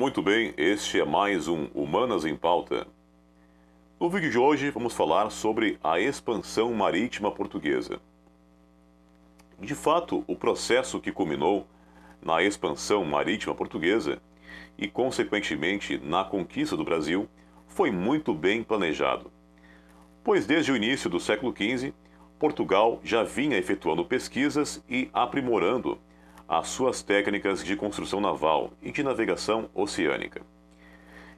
Muito bem, este é mais um Humanas em Pauta. No vídeo de hoje vamos falar sobre a expansão marítima portuguesa. De fato, o processo que culminou na expansão marítima portuguesa e, consequentemente, na conquista do Brasil, foi muito bem planejado. Pois desde o início do século XV, Portugal já vinha efetuando pesquisas e aprimorando as suas técnicas de construção naval e de navegação oceânica.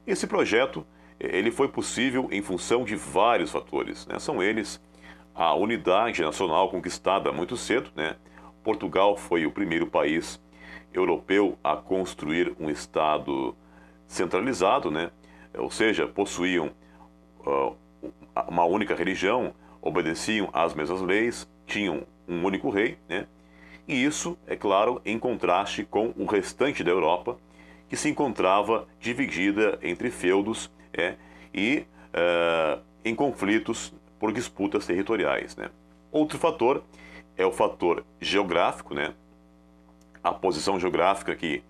Esse projeto ele foi possível em função de vários fatores, né? São eles a unidade nacional conquistada muito cedo, né? Portugal foi o primeiro país europeu a construir um Estado centralizado, né? Ou seja, possuíam uma única religião, obedeciam às mesmas leis, tinham um único rei, né? E isso, é claro, em contraste com o restante da Europa, que se encontrava dividida entre feudos e em conflitos por disputas territoriais, né? Outro fator é o fator geográfico, né? A posição geográfica que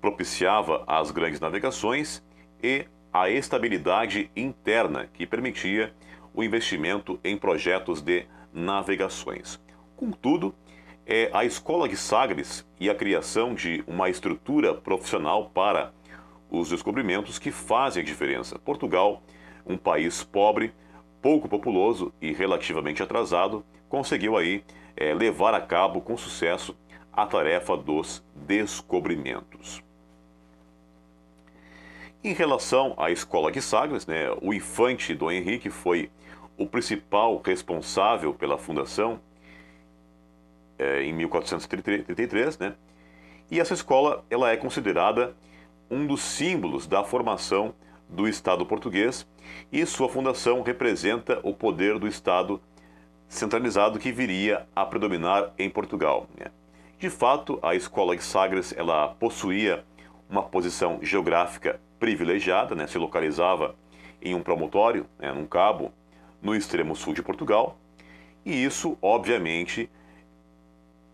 propiciava as grandes navegações e a estabilidade interna que permitia o investimento em projetos de navegações. Contudo, é a Escola de Sagres e a criação de uma estrutura profissional para os descobrimentos que fazem a diferença. Portugal, um país pobre, pouco populoso e relativamente atrasado, conseguiu aí levar a cabo com sucesso a tarefa dos descobrimentos. Em relação à Escola de Sagres, né, o infante Dom Henrique foi o principal responsável pela fundação em 1433, né? E essa escola ela é considerada um dos símbolos da formação do Estado português e sua fundação representa o poder do Estado centralizado que viria a predominar em Portugal, né? De fato, a Escola de Sagres ela possuía uma posição geográfica privilegiada, né? Se localizava em um promontório, né? Num cabo, no extremo sul de Portugal, e isso, obviamente,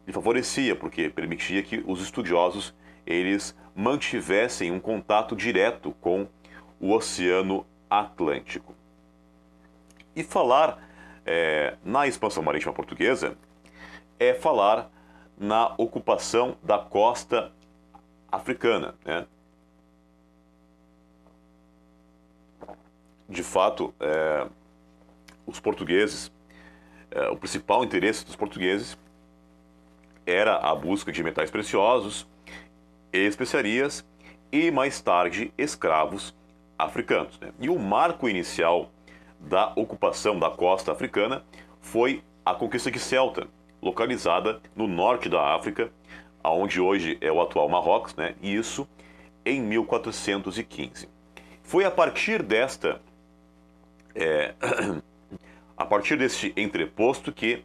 lhe favorecia, porque permitia que os estudiosos eles mantivessem um contato direto com o Oceano Atlântico. E falar na expansão marítima portuguesa é falar na ocupação da costa africana, né? De fato, os portugueses, o principal interesse dos portugueses era a busca de metais preciosos, especiarias e, mais tarde, escravos africanos, né? E o marco inicial da ocupação da costa africana foi a conquista de Ceuta, localizada no norte da África, onde hoje é o atual Marrocos, né? E isso em 1415. Foi a partir a partir deste entreposto que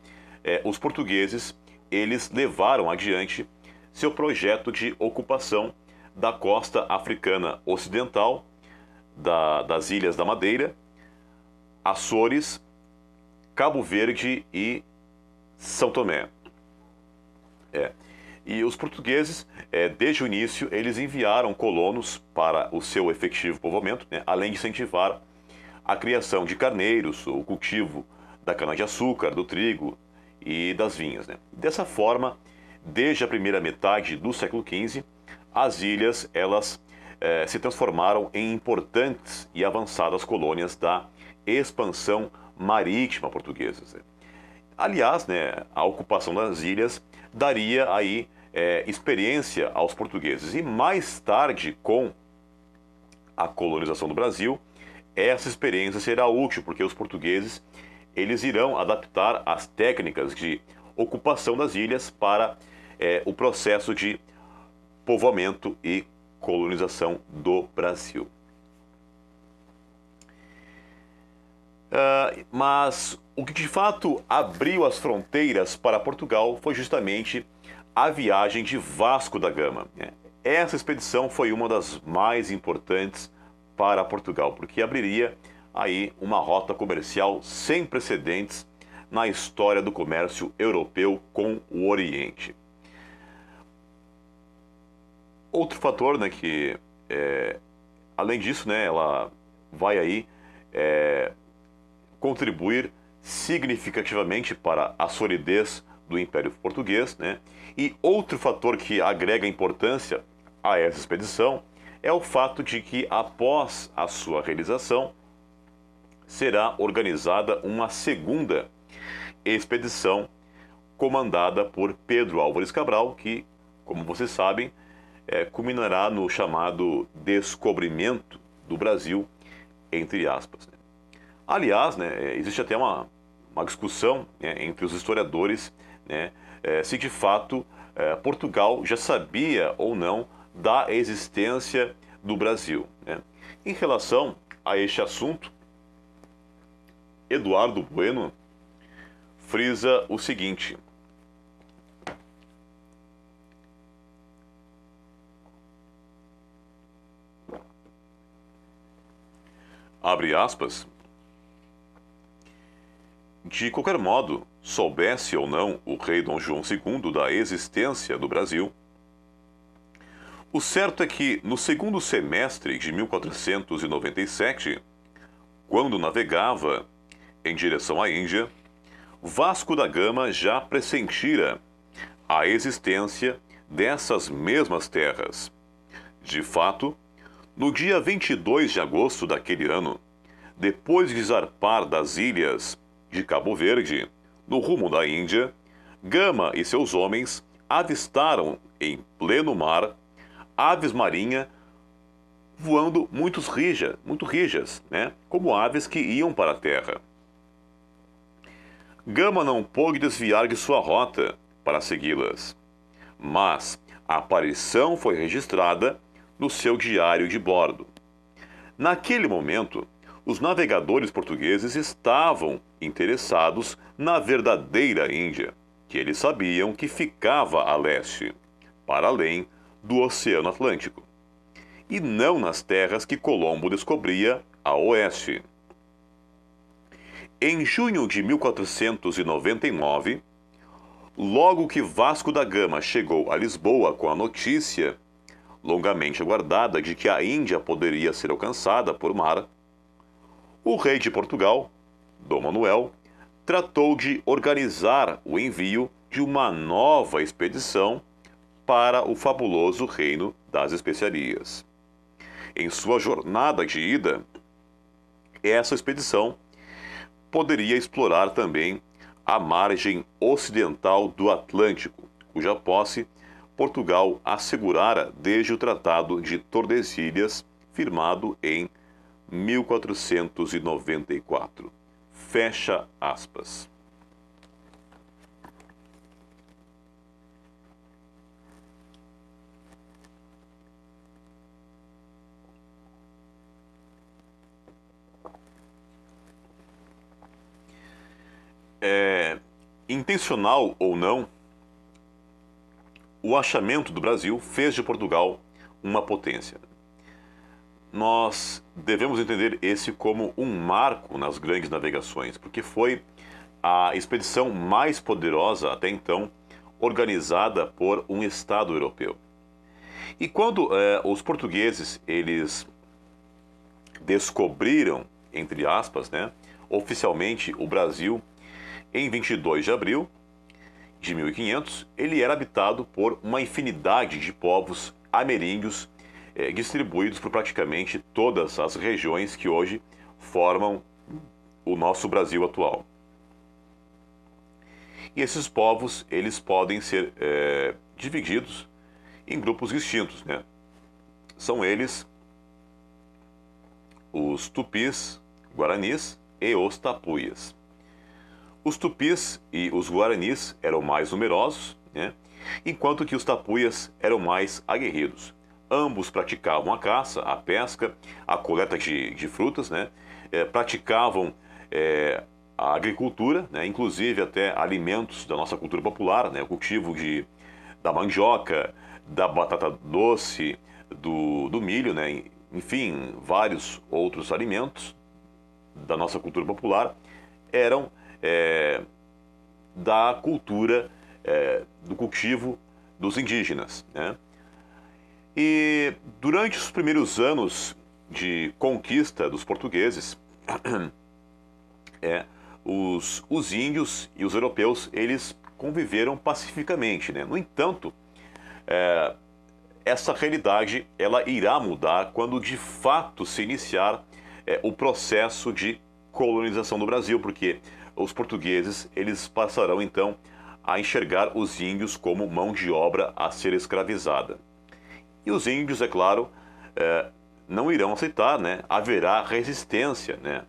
os portugueses eles levaram adiante seu projeto de ocupação da costa africana ocidental, das Ilhas da Madeira, Açores, Cabo Verde e São Tomé. E os portugueses, desde o início, eles enviaram colonos para o seu efetivo povoamento, né, além de incentivar a criação de carneiros, o cultivo da cana-de-açúcar, do trigo e das vinhas, né? Dessa forma, desde a primeira metade do século XV, as ilhas elas se transformaram em importantes e avançadas colônias da expansão marítima portuguesa. Aliás, né, a ocupação das ilhas daria aí experiência aos portugueses e mais tarde, com a colonização do Brasil, essa experiência será útil porque os portugueses eles irão adaptar as técnicas de ocupação das ilhas para o processo de povoamento e colonização do Brasil. Mas o que de fato abriu as fronteiras para Portugal foi justamente a viagem de Vasco da Gama. Essa expedição foi uma das mais importantes para Portugal, porque abriria aí uma rota comercial sem precedentes na história do comércio europeu com o Oriente. Outro fator, né, que Além disso, né, ela vai aí contribuir significativamente para a solidez do Império Português, né? E outro fator que agrega importância a essa expedição é o fato de que, após a sua realização, será organizada uma segunda expedição comandada por Pedro Álvares Cabral, que, como vocês sabem, culminará no chamado descobrimento do Brasil, entre aspas. Aliás, né, existe até uma discussão, né, entre os historiadores, né, se de fato Portugal já sabia ou não da existência do Brasil, né? Em relação a este assunto, Eduardo Bueno frisa o seguinte: abre aspas, de qualquer modo, soubesse ou não o rei Dom João II da existência do Brasil, o certo é que, no segundo semestre de 1497, quando navegava em direção à Índia, Vasco da Gama já pressentira a existência dessas mesmas terras. De fato, no dia 22 de agosto daquele ano, depois de zarpar das ilhas de Cabo Verde, no rumo da Índia, Gama e seus homens avistaram em pleno mar aves marinhas voando muito rijas, né? Como aves que iam para a terra. Gama não pôde desviar de sua rota para segui-las, mas a aparição foi registrada no seu diário de bordo. Naquele momento, os navegadores portugueses estavam interessados na verdadeira Índia, que eles sabiam que ficava a leste, para além do Oceano Atlântico, e não nas terras que Colombo descobria a oeste. Em junho de 1499, logo que Vasco da Gama chegou a Lisboa com a notícia, longamente aguardada, de que a Índia poderia ser alcançada por mar, o rei de Portugal, Dom Manuel, tratou de organizar o envio de uma nova expedição para o fabuloso reino das especiarias. Em sua jornada de ida, essa expedição poderia explorar também a margem ocidental do Atlântico, cuja posse Portugal assegurara desde o Tratado de Tordesilhas, firmado em 1494. Fecha aspas. Intencional ou não, o achamento do Brasil fez de Portugal uma potência. Nós devemos entender esse como um marco nas grandes navegações, porque foi a expedição mais poderosa até então organizada por um Estado europeu. E quando os portugueses eles descobriram, entre aspas, né, oficialmente o Brasil, em 22 de abril de 1500, ele era habitado por uma infinidade de povos ameríndios distribuídos por praticamente todas as regiões que hoje formam o nosso Brasil atual. E esses povos, eles podem ser divididos em grupos distintos, né? São eles os tupis, guaranis e os tapuias. Os tupis e os guaranis eram mais numerosos, né? Enquanto que os tapuias eram mais aguerridos. Ambos praticavam a caça, a pesca, a coleta de frutas, né? Praticavam a agricultura, né? Inclusive até alimentos da nossa cultura popular, né? O cultivo da mandioca, da batata doce, do milho, né? Enfim, vários outros alimentos da nossa cultura popular eram da cultura do cultivo dos indígenas, né? E durante os primeiros anos de conquista dos portugueses, os índios e os europeus, eles conviveram pacificamente, né? No entanto, essa realidade ela irá mudar quando de fato se iniciar o processo de colonização do Brasil, porque os portugueses eles passarão então a enxergar os índios como mão de obra a ser escravizada. E os índios, é claro, não irão aceitar, né? Haverá resistência, né?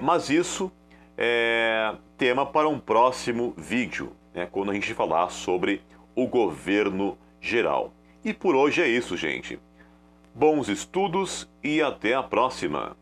Mas isso é tema para um próximo vídeo, né? Quando a gente falar sobre o governo geral. E por hoje é isso, gente. Bons estudos e até a próxima!